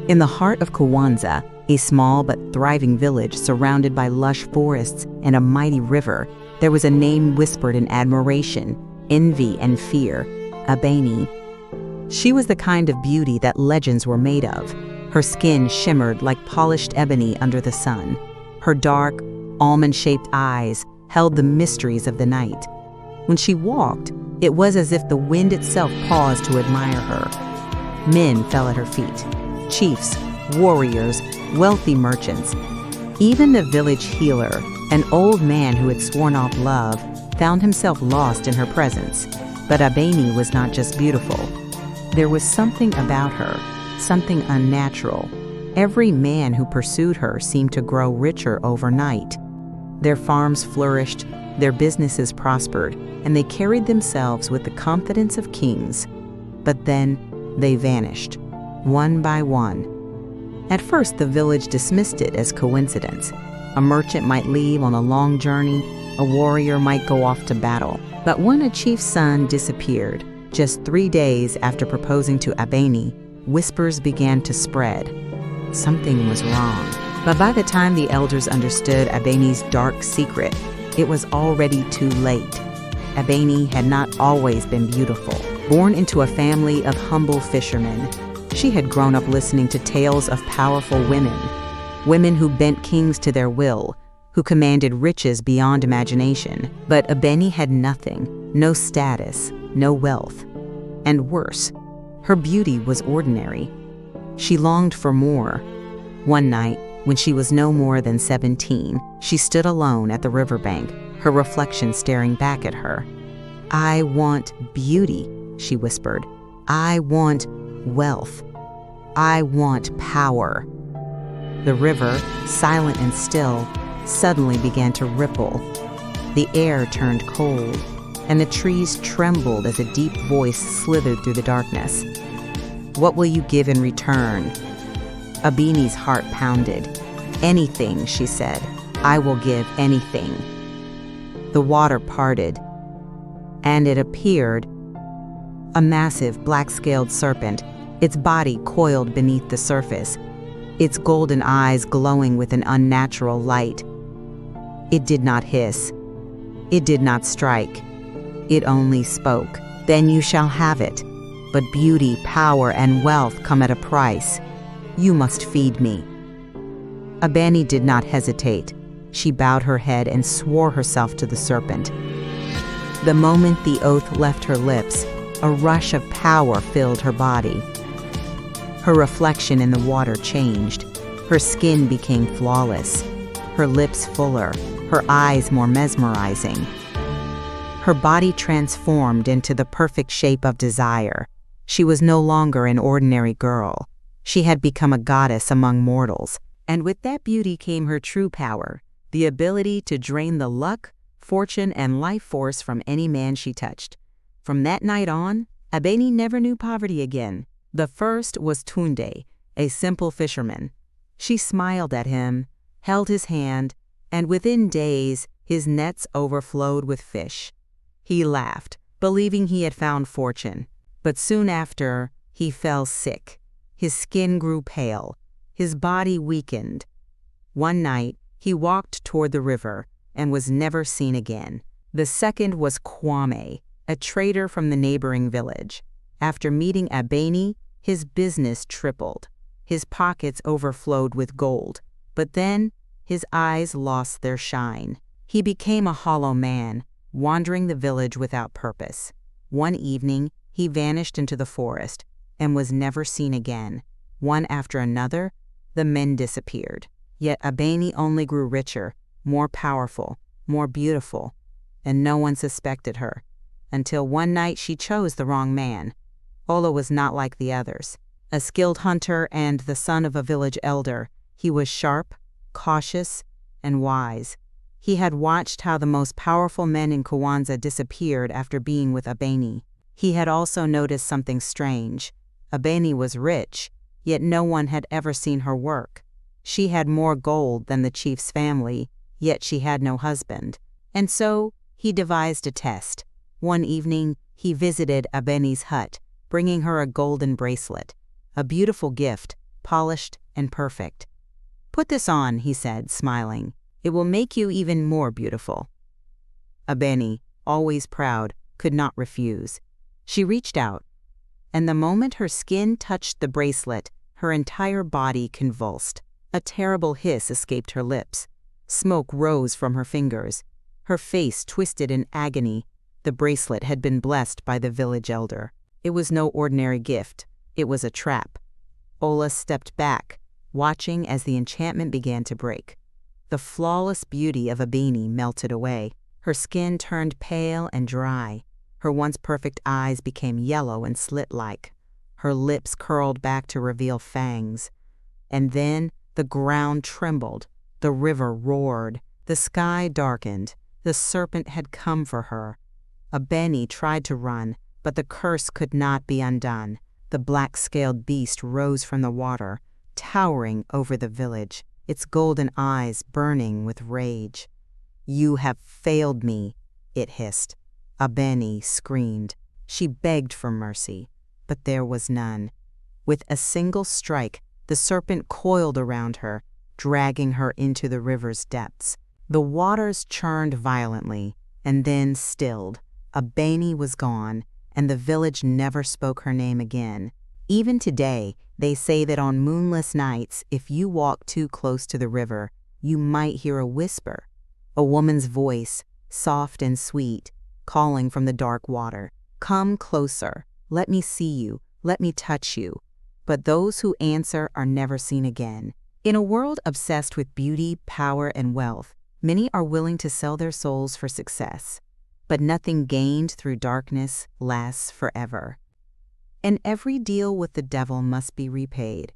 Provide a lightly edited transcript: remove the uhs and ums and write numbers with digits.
In the heart of Kuwanza, a small but thriving village surrounded by lush forests and a mighty river, there was a name whispered in admiration, envy, and fear: Abeni. She was the kind of beauty that legends were made of. Her skin shimmered like polished ebony under the sun. Her dark, almond-shaped eyes held the mysteries of the night. When she walked, it was as if the wind itself paused to admire her. Men fell at her feet: chiefs, warriors, wealthy merchants. Even the village healer, an old man who had sworn off love, found himself lost in her presence. But Abeni was not just beautiful. There was something about her, something unnatural. Every man who pursued her seemed to grow richer overnight. Their farms flourished, their businesses prospered, and they carried themselves with the confidence of kings. But then they vanished, one by one. At first, the village dismissed it as coincidence. A merchant might leave on a long journey, a warrior might go off to battle. But when a chief's son disappeared, just 3 days after proposing to Abeni, whispers began to spread. Something was wrong. But by the time the elders understood Abeni's dark secret, it was already too late. Abeni had not always been beautiful. Born into a family of humble fishermen, she had grown up listening to tales of powerful women who bent kings to their will, who commanded riches beyond imagination. But Abeni had nothing, no status, no wealth. And worse, her beauty was ordinary. She longed for more. One night, when she was no more than 17, she stood alone at the riverbank, her reflection staring back at her. "I want beauty," she whispered. "I want wealth. I want power." The river, silent and still, suddenly began to ripple. The air turned cold, and the trees trembled as a deep voice slithered through the darkness. "What will you give in return?" Abeni's heart pounded. "Anything," she said. "I will give anything." The water parted, and it appeared a massive black-scaled serpent, its body coiled beneath the surface, its golden eyes glowing with an unnatural light. It did not hiss. It did not strike. It only spoke. "Then you shall have it. But beauty, power, and wealth come at a price. You must feed me." Abeni did not hesitate. She bowed her head and swore herself to the serpent. The moment the oath left her lips, a rush of power filled her body. Her reflection in the water changed. Her skin became flawless, her lips fuller, her eyes more mesmerizing. Her body transformed into the perfect shape of desire. She was no longer an ordinary girl. She had become a goddess among mortals. And with that beauty came her true power, the ability to drain the luck, fortune, and life force from any man she touched. From that night on, Abeni never knew poverty again. The first was Tunde, a simple fisherman. She smiled at him, held his hand, and within days his nets overflowed with fish. He laughed, believing he had found fortune. But soon after, he fell sick. His skin grew pale. His body weakened. One night, he walked toward the river and was never seen again. The second was Kwame, a trader from the neighboring village. After meeting Abeni, his business tripled. His pockets overflowed with gold. But then, his eyes lost their shine. He became a hollow man, wandering the village without purpose. One evening, he vanished into the forest and was never seen again. One after another, the men disappeared. Yet Abeni only grew richer, more powerful, more beautiful, and no one suspected her. Until one night she chose the wrong man. Ola was not like the others. A skilled hunter and the son of a village elder, he was sharp, cautious, and wise. He had watched how the most powerful men in Kuwanza disappeared after being with Abeni. He had also noticed something strange. Abeni was rich, yet no one had ever seen her work. She had more gold than the chief's family, yet she had no husband. And so he devised a test. One evening, he visited Abeni's hut, bringing her a golden bracelet, a beautiful gift, polished and perfect. "Put this on," he said, smiling. "It will make you even more beautiful." Abeni, always proud, could not refuse. She reached out, and the moment her skin touched the bracelet, her entire body convulsed. A terrible hiss escaped her lips. Smoke rose from her fingers. Her face twisted in agony. The bracelet had been blessed by the village elder. It was no ordinary gift. It was a trap. Ola stepped back, watching as the enchantment began to break. The flawless beauty of Abeni melted away. Her skin turned pale and dry. Her once perfect eyes became yellow and slit-like. Her lips curled back to reveal fangs. And then the ground trembled. The river roared. The sky darkened. The serpent had come for her. Abeni tried to run, but the curse could not be undone. The black-scaled beast rose from the water, towering over the village, its golden eyes burning with rage. "You have failed me," it hissed. Abeni screamed. She begged for mercy, but there was none. With a single strike, the serpent coiled around her, dragging her into the river's depths. The waters churned violently, and then stilled. Abeni was gone, and the village never spoke her name again. Even today, they say that on moonless nights, if you walk too close to the river, you might hear a whisper, a woman's voice, soft and sweet, calling from the dark water. "Come closer, let me see you, let me touch you." But those who answer are never seen again. In a world obsessed with beauty, power, and wealth, many are willing to sell their souls for success. But nothing gained through darkness lasts forever. And every deal with the devil must be repaid.